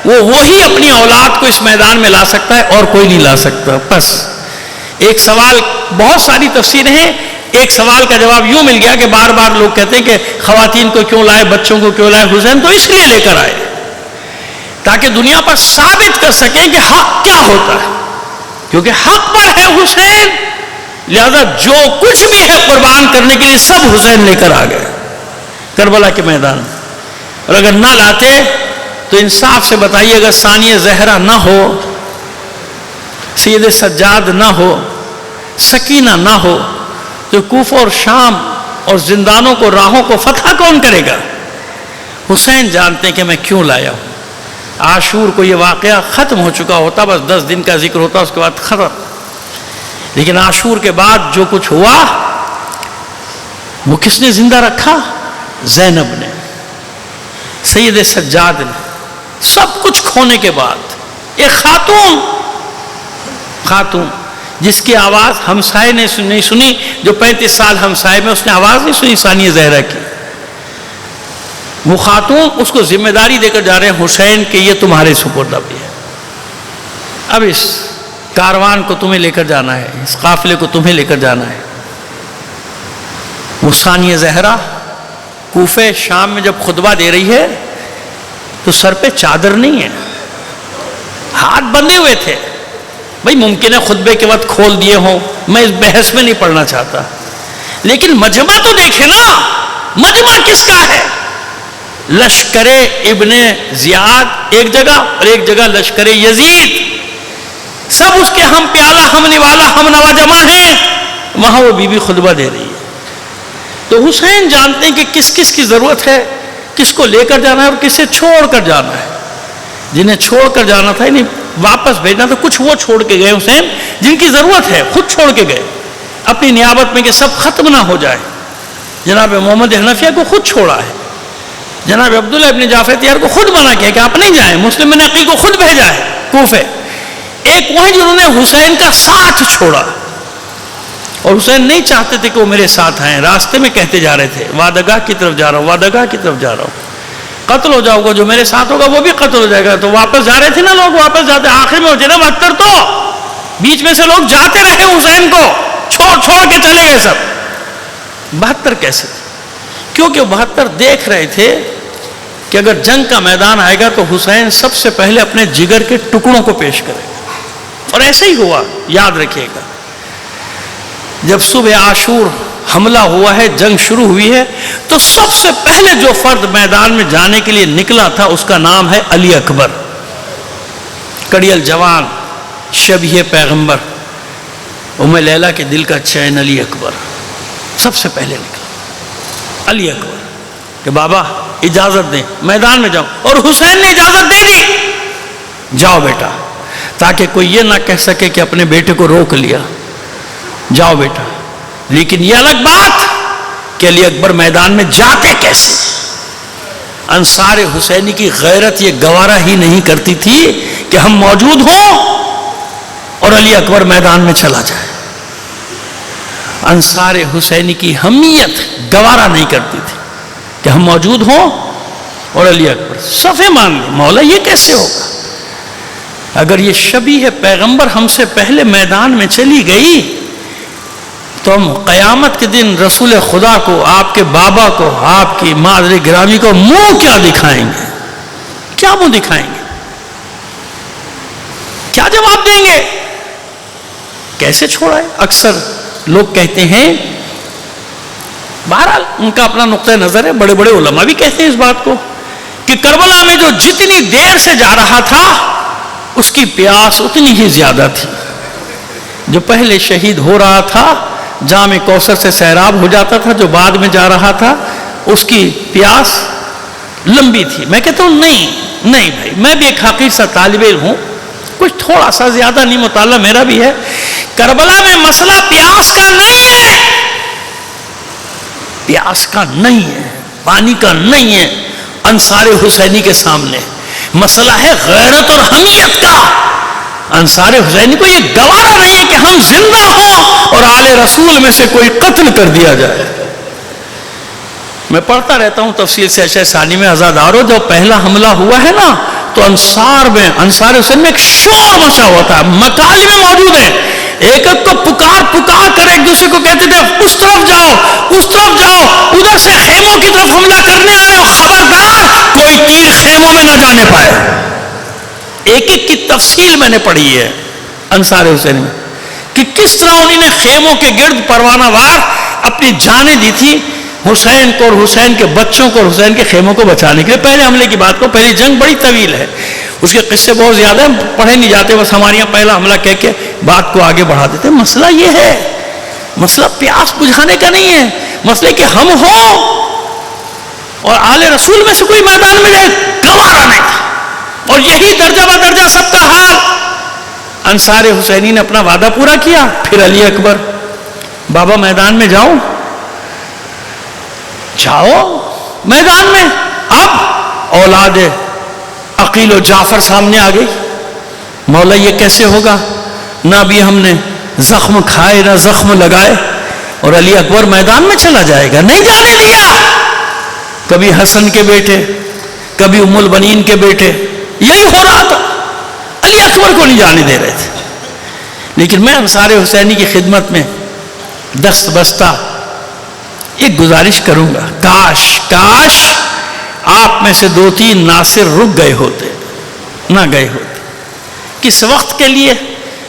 وہی اپنی اولاد کو اس میدان میں لا سکتا ہے، اور کوئی نہیں لا سکتا۔ بس ایک سوال، بہت ساری تفسیریں ہیں، ایک سوال کا جواب یوں مل گیا کہ بار بار لوگ کہتے ہیں کہ خواتین کو کیوں لائے، بچوں کو کیوں لائے؟ حسین تو اس لیے لے کر آئے تاکہ دنیا پر ثابت کر سکیں کہ حق کیا ہوتا ہے، کیونکہ حق پر ہے حسین، لہذا جو کچھ بھی ہے قربان کرنے کے لیے سب حسین لے کر آ گئے کربلا کے میدان۔ اور اگر نہ لاتے تو انصاف سے بتائیے، اگر ثانیہ زہرا نہ ہو، سید سجاد نہ ہو، سکینہ نہ ہو، تو کوفہ اور شام اور زندانوں کو، راہوں کو فتح کون کرے گا؟ حسین جانتے ہیں کہ میں کیوں لایا ہوں۔ عاشور کو یہ واقعہ ختم ہو چکا ہوتا، بس 10 دن کا ذکر ہوتا، اس کے بعد ختم۔ لیکن عاشور کے بعد جو کچھ ہوا وہ کس نے زندہ رکھا؟ زینب نے، سید سجاد نے۔ سب کچھ کھونے کے بعد ایک خاتون جس کی آواز ہمسائے نے نہیں سنی، جو 35 سال ہمسائے میں، اس نے آواز نہیں سنی ثانیہ زہرا کی، وہ خاتون اس کو ذمہ داری دے کر جا رہے ہیں حسین کہ یہ تمہارے سپرد اب ہے، اب اس کاروان کو تمہیں لے کر جانا ہے، اس قافلے کو تمہیں لے کر جانا ہے۔ وہ ثانیہ زہرا کوفے شام میں جب خطبہ دے رہی ہے تو سر پہ چادر نہیں ہے، ہاتھ بندھے ہوئے تھے. بھائی ممکن ہے خطبے کے وقت کھول دیے ہوں، میں اس بحث میں نہیں پڑھنا چاہتا، لیکن مجمع تو دیکھے نا، مجمع کس کا ہے؟ لشکر ابن زیاد ایک جگہ اور ایک جگہ لشکر یزید، سب اس کے ہم پیالہ ہم نوالا ہم نوا جمع ہیں، وہاں وہ بی بی خطبہ دے رہی ہے. تو حسین جانتے ہیں کہ کس کس کی ضرورت ہے، کس کو لے کر جانا ہے اور کسے چھوڑ کر جانا ہے. جنہیں چھوڑ کر جانا تھا یعنی واپس بھیجنا تھا، کچھ وہ چھوڑ کے گئے حسین جن کی ضرورت ہے، خود چھوڑ کے گئے اپنی نیابت میں کہ سب ختم نہ ہو جائے. جناب محمد حنفیہ کو خود چھوڑا ہے، جناب عبداللہ ابن جعفر طیار کو خود منع کیا کہ آپ نہیں جائیں، مسلم بن عقیل کو خود بھیجا ہے کوفے. ایک وہ ہیں جنہوں نے حسین کا ساتھ چھوڑا، اور حسین نہیں چاہتے تھے کہ وہ میرے ساتھ آئیں، راستے میں کہتے جا رہے تھے وعدگاہ کی طرف جا رہا ہوں، وعدگاہ کی طرف جا رہا ہوں، قتل ہو جاؤ گا، جو میرے ساتھ ہوگا وہ بھی قتل ہو جائے گا. تو واپس جا رہے تھے نا لوگ، واپس جاتے آخر میں ہو جائے نا 72، تو بیچ میں سے لوگ جاتے رہے حسین کو چھوڑ کے چلے گئے سب. 72 کیسے تھے؟ کیونکہ 72 دیکھ رہے تھے کہ اگر جنگ کا میدان آئے گا تو حسین سب سے پہلے اپنے جگر کے ٹکڑوں کو پیش کرے گا. اور ایسا ہی ہوا، یاد رکھیے گا. جب صبح عاشور حملہ ہوا ہے، جنگ شروع ہوئی ہے، تو سب سے پہلے جو فرد میدان میں جانے کے لیے نکلا تھا اس کا نام ہے علی اکبر، کڑیل جوان، شبیہ پیغمبر، ام لیلہ کے دل کا چین. علی اکبر سب سے پہلے نکلا، علی اکبر کہ بابا اجازت دیں میدان میں جاؤ. اور حسین نے اجازت دے دی، جاؤ بیٹا، تاکہ کوئی یہ نہ کہہ سکے کہ اپنے بیٹے کو روک لیا، جاؤ بیٹا. لیکن یہ الگ بات کہ علی اکبر میدان میں جاتے کیسے. انصار حسینی کی غیرت یہ گوارا ہی نہیں کرتی تھی کہ ہم موجود ہوں اور علی اکبر میدان میں چلا جائے. انصار حسینی کی حمیت گوارا نہیں کرتی تھی کہ ہم موجود ہوں اور علی اکبر صفے مان لیں. مولا یہ کیسے ہوگا؟ اگر یہ شبیہ پیغمبر ہم سے پہلے میدان میں چلی گئی تو ہم قیامت کے دن رسول خدا کو، آپ کے بابا کو، آپ کی مادر گرامی کو منہ کیا دکھائیں گے؟ کیا منہ دکھائیں گے؟ کیا جواب دیں گے؟ کیسے چھوڑا ہے؟ اکثر لوگ کہتے ہیں، بہرحال ان کا اپنا نقطہ نظر ہے، بڑے بڑے علماء بھی کہتے ہیں اس بات کو، کہ کربلا میں جو جتنی دیر سے جا رہا تھا اس کی پیاس اتنی ہی زیادہ تھی. جو پہلے شہید ہو رہا تھا جام کوثر سے سیراب ہو جاتا تھا، جو بعد میں جا رہا تھا اس کی پیاس لمبی تھی. میں کہتا ہوں نہیں بھائی، میں بھی ایک حقیر سا طالب علم ہوں، کچھ تھوڑا سا زیادہ نہیں، مطالعہ میرا بھی ہے. کربلا میں مسئلہ پیاس کا نہیں ہے، پیاس کا نہیں ہے، پانی کا نہیں ہے. انصار حسینی کے سامنے مسئلہ ہے غیرت اور حمیت کا. انصار حسینی کو یہ گوارا نہیں ہے کہ ہم زندہ ہوں اور آل رسول میں سے کوئی قتل کر دیا جائے. میں پڑھتا رہتا ہوں تفسیر سے اشعار ثانی میں، عزادارو جب پہلا حملہ ہوا ہے نا تو انصار حسین میں ایک شور مچا ہوا تھا. مکالمے میں موجود ہے، ایک کو پکار کر ایک دوسرے کو کہتے تھے اس طرف جاؤ، ادھر سے خیموں کی طرف حملہ کرنے آئے ہو، خبردار کوئی تیر خیموں میں نہ جانے پائے. ایک ایک کی تفصیل میں نے پڑھی ہے انصار حسین میں کہ کس طرح انہوں نے خیموں کے گرد پروانہ وار اپنی جانیں دی تھی حسین کو اور حسین کے بچوں کو اور حسین کے خیموں کو بچانے کے لیے. پہلے حملے کی بات کو، پہلی جنگ بڑی طویل ہے، اس کے قصے بہت زیادہ ہیں، پڑھے نہیں جاتے، بس ہمارے یہاں پہلا حملہ کہہ کے بات کو آگے بڑھا دیتے. مسئلہ یہ ہے، مسئلہ پیاس بجھانے کا نہیں ہے، مسئلہ کہ ہم ہوں اور آل رسول میں سے کوئی میدان میں جائے، گوارا نہیں تھا. اور یہی درجہ بدرجہ سب کا حال. انصار حسینی نے اپنا وعدہ پورا کیا. پھر علی اکبر، بابا میدان میں جاؤ میدان میں. اب اولاد عقیل و جعفر سامنے آ گئی. مولا یہ کیسے ہوگا؟ نہ بھی ہم نے زخم کھائے نہ زخم لگائے اور علی اکبر میدان میں چلا جائے گا. نہیں جانے دیا. کبھی حسن کے بیٹے، کبھی ام البنین کے بیٹے، یہی ہو رہا تھا. علی اکبر کو نہیں جانے دے رہے تھے. لیکن میں انصار حسینی کی خدمت میں دست بستہ ایک گزارش کروں گا، کاش آپ میں سے 2-3 ناصر رک گئے ہوتے، نہ گئے ہوتے۔ کس وقت کے لیے؟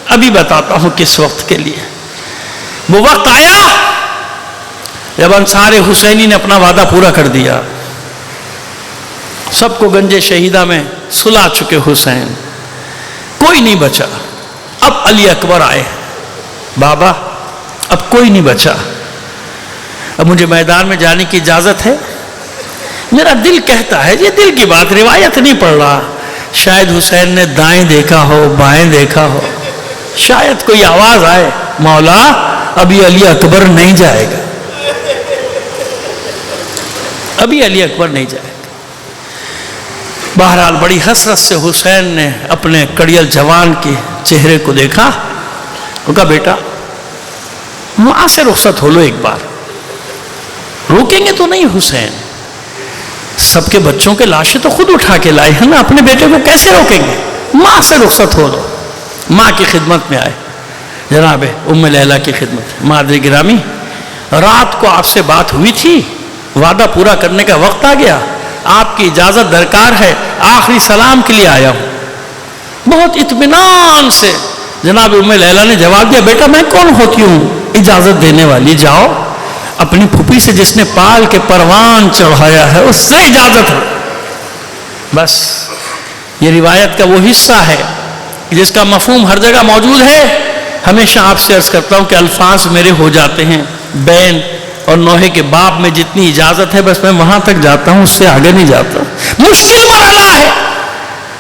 ابھی بتاتا ہوں کس وقت کے لیے۔ وہ وقت آیا جب انصار حسینی نے اپنا وعدہ پورا کر دیا، سب کو گنج شہیدہ میں سلا چکے حسین، کوئی نہیں بچا۔ اب علی اکبر آئے، بابا اب کوئی نہیں بچا، اب مجھے میدان میں جانے کی اجازت ہے؟ میرا دل کہتا ہے، یہ دل کی بات، روایت نہیں پڑھ رہا، شاید حسین نے دائیں دیکھا ہو، بائیں دیکھا ہو، شاید کوئی آواز آئے، مولا ابھی علی اکبر نہیں جائے گا، ابھی علی اکبر نہیں جائے گا۔ بہرحال بڑی حسرت سے حسین نے اپنے کڑیل جوان کے چہرے کو دیکھا، وہ کہا بیٹا وہاں سے رخصت ہو لو ایک بار، روکیں گے تو نہیں حسین، سب کے بچوں کے لاشیں تو خود اٹھا کے لائے ہیں نا، اپنے بیٹے کو کیسے روکیں گے، ماں سے رخصت ہو لو۔ ماں کی خدمت میں آئے، جناب ام لیلہ کی خدمت، مادر گرامی رات کو آپ سے بات ہوئی تھی، وعدہ پورا کرنے کا وقت آ گیا، آپ کی اجازت درکار ہے، آخری سلام کے لیے آیا ہوں۔ بہت اطمینان سے جناب ام لیلہ نے جواب دیا، بیٹا میں کون ہوتی ہوں اجازت دینے والی، جاؤ اپنی پھوپھی سے جس نے پال کے پروان چڑھایا ہے اس سے اجازت ہو۔ بس یہ روایت کا وہ حصہ ہے جس کا مفہوم ہر جگہ موجود ہے۔ ہمیشہ آپ سے عرض کرتا ہوں کہ الفاظ میرے ہو جاتے ہیں، بین اور نوحے کے باب میں جتنی اجازت ہے بس میں وہاں تک جاتا ہوں، اس سے آگے نہیں جاتا۔ مشکل مرحلہ ہے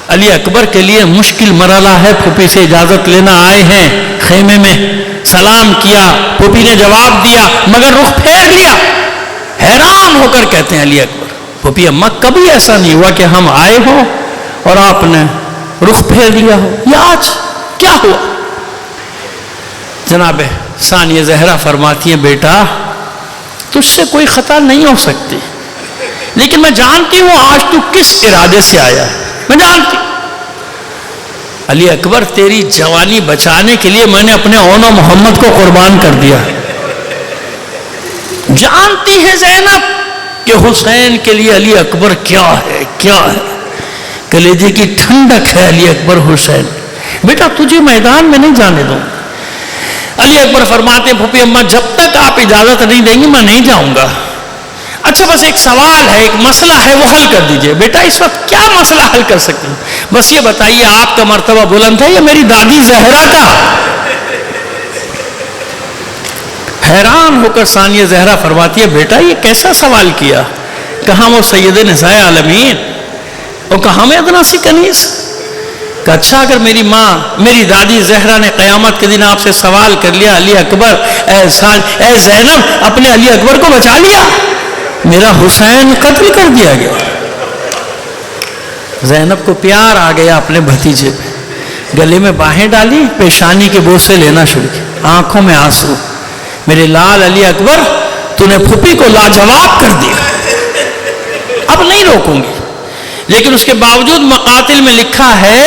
علی اکبر کے لیے، مشکل مرحلہ ہے، پھوپھی سے اجازت لینا آئے ہیں خیمے میں، سلام کیا، پھوپھی نے جواب دیا مگر رخ پھیر لیا۔ حیران ہو کر کہتے ہیں علی اکبر، پھوپھی اماں کبھی ایسا نہیں ہوا کہ ہم آئے ہوں اور آپ نے رخ پھیر لیا ہو، یہ آج کیا ہوا؟ جناب ثانیہ زہرا فرماتی ہیں، بیٹا تجھ سے کوئی خطا نہیں ہو سکتی، لیکن میں جانتی ہوں آج تو کس ارادے سے آیا ہے، میں جانتی ہوں۔ علی اکبر تیری جوانی بچانے کے لیے میں نے اپنے اون و محمد کو قربان کر دیا۔ جانتی ہے زینب کہ حسین کے لیے علی اکبر کیا ہے، کیا ہے، کلیجے کی ٹھنڈک ہے علی اکبر حسین، بیٹا تجھے میدان میں نہیں جانے دوں۔ علی اکبر فرماتے ہیں، پھوپھی اماں جب تک آپ اجازت نہیں دیں گی میں نہیں جاؤں گا۔ اچھا بس ایک سوال ہے، ایک مسئلہ ہے، وہ حل کر دیجئے۔ بیٹا اس وقت کیا مسئلہ حل کر سکتے ہیں؟ بس یہ بتائیے آپ کا مرتبہ بلند ہے یا میری دادی زہرا کا؟ حیران ہو کر ثانیہ زہرا فرماتی ہے، بیٹا یہ کیسا سوال کیا؟ کہاں وہ سید نساء عالمین، اور کہاں میں ادنا سی کنیز؟ کہ اچھا اگر میری ماں میری دادی زہرا نے قیامت کے دن آپ سے سوال کر لیا، علی اکبر اے زینب اپنے علی اکبر کو بچا لیا، میرا حسین قتل کر دیا گیا۔ زینب کو پیار آ گیا اپنے بھتیجے پہ، گلے میں باہیں ڈالی، پیشانی کے بوسے لینا شروع کیا، آنکھوں میں آنسو، میرے لال علی اکبر تو نے پھوپھی کو لاجواب کر دیا، اب نہیں روکوں گی۔ لیکن اس کے باوجود مقاتل میں لکھا ہے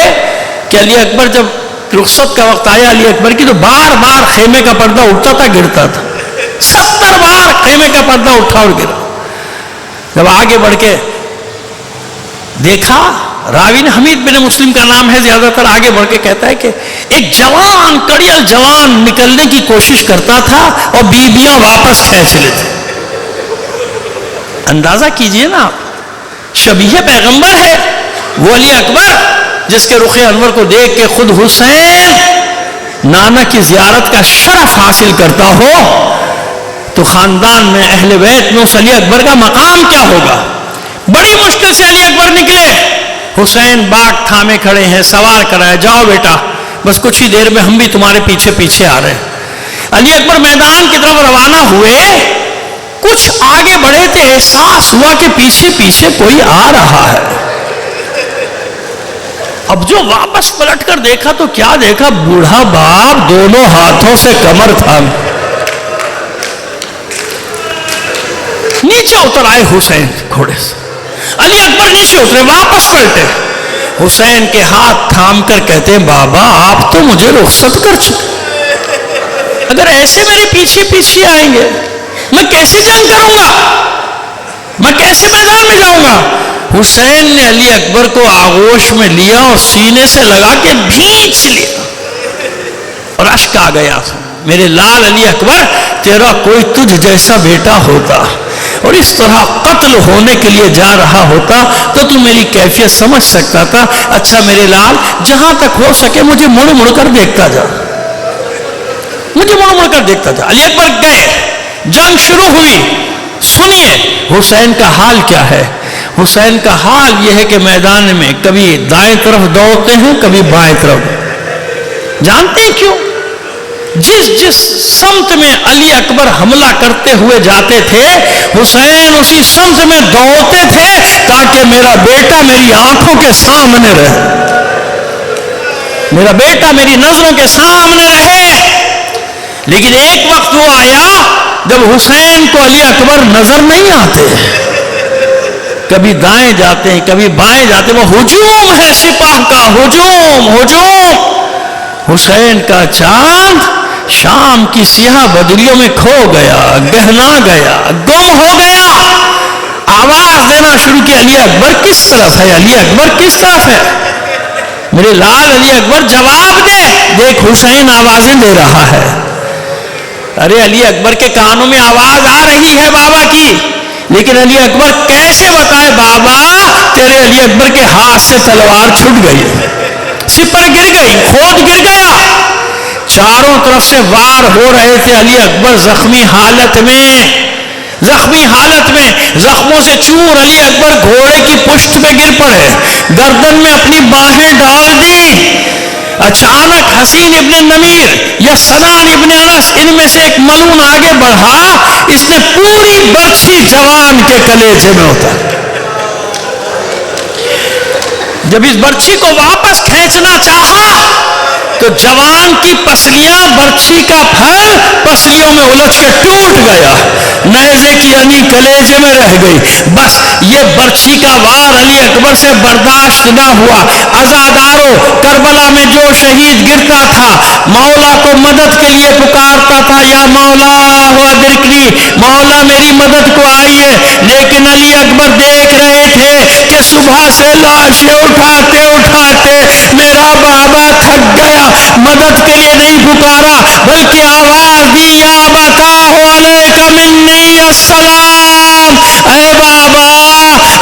کہ علی اکبر جب رخصت کا وقت آیا علی اکبر کی، تو بار بار خیمے کا پردہ اٹھتا تھا گرتا تھا، 70 بار خیمے کا پردہ اٹھا اور گرا۔ جب آگے بڑھ کے دیکھا، راوی نے حمید بن مسلم کا نام ہے زیادہ تر، آگے بڑھ کے کہتا ہے کہ ایک جوان کڑیل جوان نکلنے کی کوشش کرتا تھا اور بیبیاں واپس کھینچ لیتے۔ اندازہ کیجئے نا آپ، شبیہ پیغمبر ہے وہ علی اکبر جس کے رخ انور کو دیکھ کے خود حسین نانا کی زیارت کا شرف حاصل کرتا ہو، تو خاندان میں اہل بیت میں اس علی اکبر کا مقام کیا ہوگا؟ بڑی مشکل سے علی اکبر نکلے، حسین باغ تھامے کھڑے ہیں، سوار کرائے، جاؤ بیٹا بس کچھ ہی دیر میں ہم بھی تمہارے پیچھے پیچھے آ رہے ہیں۔ علی اکبر میدان کی طرف روانہ ہوئے، کچھ آگے بڑھے تھے، احساس ہوا کہ پیچھے پیچھے کوئی آ رہا ہے۔ اب جو واپس پلٹ کر دیکھا تو کیا دیکھا؟ بوڑھا باپ دونوں ہاتھوں سے کمر تھام، نیچے اتر آئے حسین گھوڑے سے، علی اکبر نیچے اترے، واپس پلٹے، حسین کے ہاتھ تھام کر کہتے ہیں، بابا آپ تو مجھے رخصت کر چکے، اگر ایسے میرے پیچھے پیچھے آئیں گے میں کیسے جنگ کروں گا؟ میں کیسے میدان میں جاؤں گا؟ حسین نے علی اکبر کو آغوش میں لیا اور سینے سے لگا کے بھینچ لیا اور اشک آ گیا، میرے لال علی اکبر، تیرا کوئی تجھ جیسا بیٹا ہوتا اور اس طرح قتل ہونے کے لیے جا رہا ہوتا تو میری کیفیت سمجھ سکتا تھا۔ اچھا میرے لال، جہاں تک ہو سکے مجھے مڑ مڑ کر دیکھتا جا، مجھے مڑ مڑ کر دیکھتا جا۔ علی اکبر گئے، جنگ شروع ہوئی۔ سنیے حسین کا حال کیا ہے۔ حسین کا حال یہ ہے کہ میدان میں کبھی دائیں طرف دوڑتے ہیں، کبھی بائیں طرف۔ جانتے ہیں کیوں؟ جس سمت میں علی اکبر حملہ کرتے ہوئے جاتے تھے، حسین اسی سمت میں دوڑتے تھے تاکہ میرا بیٹا میری آنکھوں کے سامنے رہے، میرا بیٹا میری نظروں کے سامنے رہے۔ لیکن ایک وقت وہ آیا جب حسین کو علی اکبر نظر نہیں آتے، کبھی دائیں جاتے ہیں کبھی بائیں جاتے ہیں۔ وہ ہجوم ہے سپاہ کا، ہجوم۔ حسین کا چاند شام کی سیاہ بدریوں میں کھو گیا، گہنا گیا، گم ہو گیا۔ آواز دینا شروع کی، علی اکبر کس طرف ہے؟ علی اکبر کس طرف ہے؟ میرے لال علی اکبر جواب دے۔ دیکھ حسین آوازیں دے رہا ہے۔ ارے علی اکبر کے کانوں میں آواز آ رہی ہے بابا کی، لیکن علی اکبر کیسے بتائے بابا؟ تیرے علی اکبر کے ہاتھ سے تلوار چھٹ گئی، سپر گر گئی، خود گر گیا۔ چاروں طرف سے وار ہو رہے تھے، علی اکبر زخمی حالت میں زخموں سے چور علی اکبر گھوڑے کی پشت پہ گر پڑے، گردن میں اپنی باہیں ڈال دی۔ اچانک حسین ابن نمیر یا سنان ابن انس ان میں سے ایک ملون آگے بڑھا، اس نے پوری برچھی جوان کے کلیجے میں اتار۔ جب اس برچھی کو واپس کھینچنا چاہا تو جوان کی پسلیاں، برچھی کا پھل پسلیوں میں الجھ کے ٹوٹ گیا، نیزے کی انی کلیجے میں رہ گئی۔ بس یہ برچھی کا وار علی اکبر سے برداشت نہ ہوا۔ عزاداروں، کربلا میں جو شہید گرتا تھا مولا کو مدد کے لیے پکارتا تھا، یا مولا ادرکنی، مولا میری مدد کو آئیے۔ لیکن علی اکبر دیکھ رہے تھے کہ صبح سے لاشیں اٹھاتے میرا بابا تھک گیا، مدد کے لیے نہیں پکارا بلکہ آواز دی، یا بتاؤ علیک منی السلام۔ اے بابا،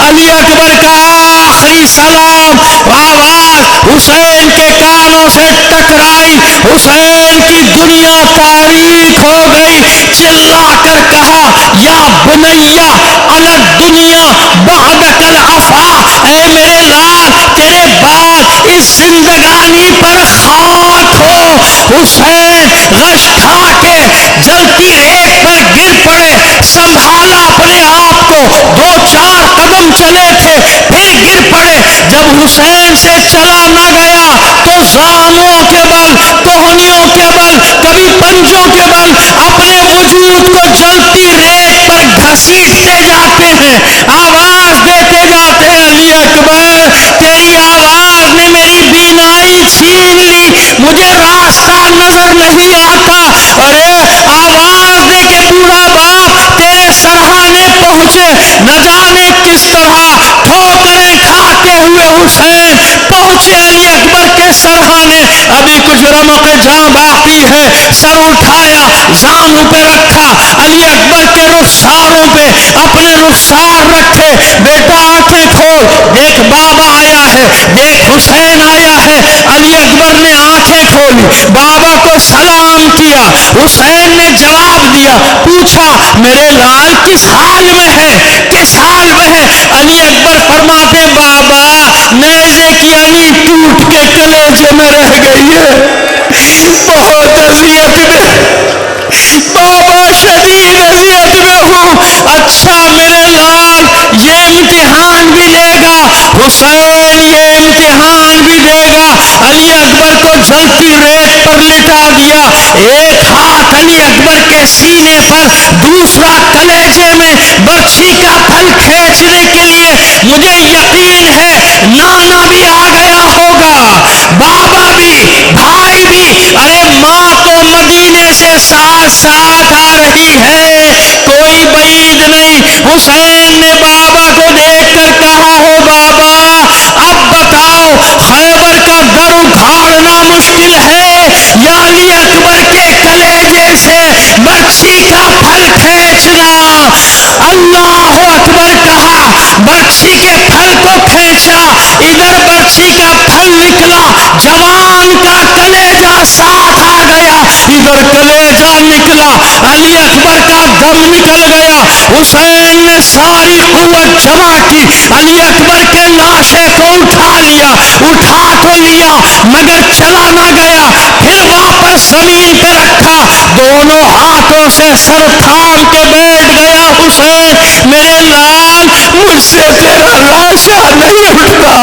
علی اکبر کا آخری سلام آواز حسین کے کانوں سے ٹکرائی، حسین کی دنیا تاریک ہو گئی۔ چلا کر کہا، یا بنیا علی الدنیا بعدک العفا، اے میرے لال تیرے بعد اس زندگانی پر خاک ہو۔ حسین غش کھا کے جلتی ریت پر گر پڑے، سنبھالا اپنے آپ کو، 2-4 قدم چلے تھے پھر گر پڑے۔ جب حسین سے چلا نہ گیا تو زانوں کے بل، کوہنیوں کے بل، کبھی پنجوں کے بل اپنے وجود کو جلتی ریت پر گھسیٹتے جاتے ہیں، آواز دیتے جاتے ہیں، علی اکبر تیری آواز نے میری بینائی چھین لی، مجھے راستہ نظر نہیں آتا۔ ارے آواز دے کے بوڑھا باپ تیرے سرہانے پہنچے، نہ جانے کس طرح ٹھوکریں کھاتے ہوئے حسین پہنچے علی اکبر کے سرہانے۔ ابھی کچھ رمق جاں باقی ہے، سر اٹھایا، زانوں پہ رکھا، علی اکبر کے رخساروں پہ اپنے رخسار رکھے۔ بیٹا آنکھیں کھول، دیکھ بابا آیا ہے، دیکھ حسین آیا ہے۔ علی اکبر نے آنکھیں کھولی، بابا کو سلام کیا، حسین نے جواب دیا، پوچھا میرے لال کس حال میں ہے، کس حال میں ہے؟ علی اکبر فرماتے بابا نیزے کی انی ٹوٹ کے کلیجے میں رہ گئی ہے، بہت اذیت میں، بابا شدید اذیت میں ہوں۔ اچھا میرے لال یہ امتحان بھی لے گا، حسین یہ امتحان بھی دے گا۔ علی اکبر کو جلتی ریت پر لٹا دیا، ایک ہاتھ علی اکبر کے سینے پر، دوسرا کلیجے میں برچھی کا پھل کھینچنے کے لیے۔ مجھے یقین ہے نانا بھی آ گیا ہوگا، بابا بھی، بھائی بھی، ارے ماں تو مدینے سے ساتھ آ رہی ہے۔ کوئی حسین نے بابا کو دیکھ کر کہا، ہو بابا اب بتاؤ خیبر کا در اکھاڑنا مشکل ہے یا علی اکبر کے کلیجے سے برچھی کا پھل کھینچنا؟ اللہ اکبر کہا، برچھی کے پھل کو کھینچا، ادھر برچھی کا پھل نکلا، جوان کا کلیجہ ساتھ آ گیا، ادھر کلیجہ نکلا، علی اکبر کا دم نکل گیا۔ حسین نے ساری قوت جمع کی، علی اکبر کے لاشے کو اٹھا لیا، اٹھا تو لیا مگر چلا نہ گیا، پھر واپس زمین پہ رکھا، دونوں ہاتھوں سے سر تھام کے بیٹھ گیا۔ حسین میرے لال، مجھ سے تیرا لاشا نہیں اٹھتا،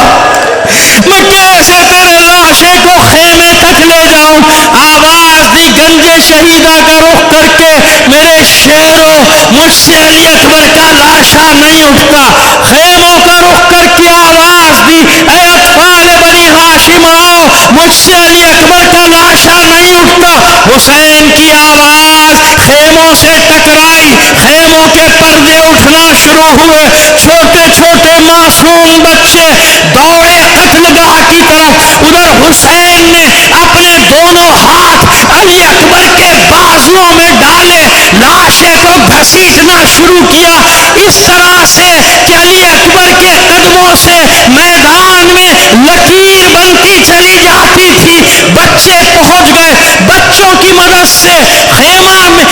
میں کیسے تیرے لاشے کو خیمے تک لے جاؤں؟ آواز دی گنجے شہیدہ کا رخ کر کے، میرے شیروں مجھ سے علی اکبر کا لاشا نہیں اٹھتا۔ خیموں کا رخ کر کے آواز دی، اے اطفال بنی ہاشم آؤ، مجھ سے علی اکبر کا لاشا نہیں اٹھتا۔ حسین کی آواز خیموں سے ٹکرائی، خیموں کے پردے اٹھنا شروع ہوئے، چھوٹے چھوٹے معصوم بچے دوڑے قتل گاہ کی طرف۔ ادھر حسین نے اپنے دونوں ہاتھ علی اکبر کے بازوؤں میں ڈالے، لاشے کو گھسیٹنا شروع کیا، اس طرح سے کہ علی اکبر کے قدموں سے میدان میں لکیر بنتی چلی جاتی تھی۔ بچے پہنچ گئے، بچوں کی مدد سے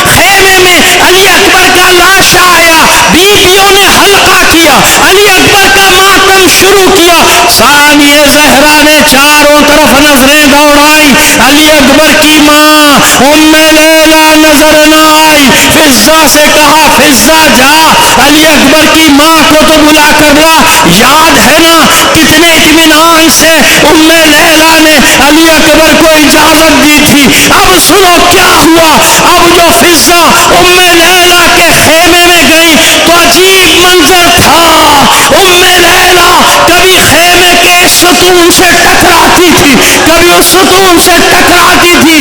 خیمے میں علی اکبر کا لاشا آیا، بیویوں نے حلقہ کیا، علی اکبر کا ماتم شروع کیا۔ ثانیہ زہرا نے چاروں طرف نظریں دوڑائی، علی اکبر کی ماں ام لیلا نظر نہ آئی۔ فضہ سے کہا، فضہ جا علی اکبر کی ماں کو تو بلا کر لا۔ یاد ہے نا کتنے اطمینان سے ام لیلا نے علی اکبر کو اجازت دی تھی۔ اب سنو کیا ہوا۔ اب جو فضہ ام لیلا کے خیمے میں گئی تو عجیب منظر تھا۔ ام لیلا کبھی خیمے کے ستون سے ٹکراتی تھی، کبھی اس ستون سے ٹکراتی تھی،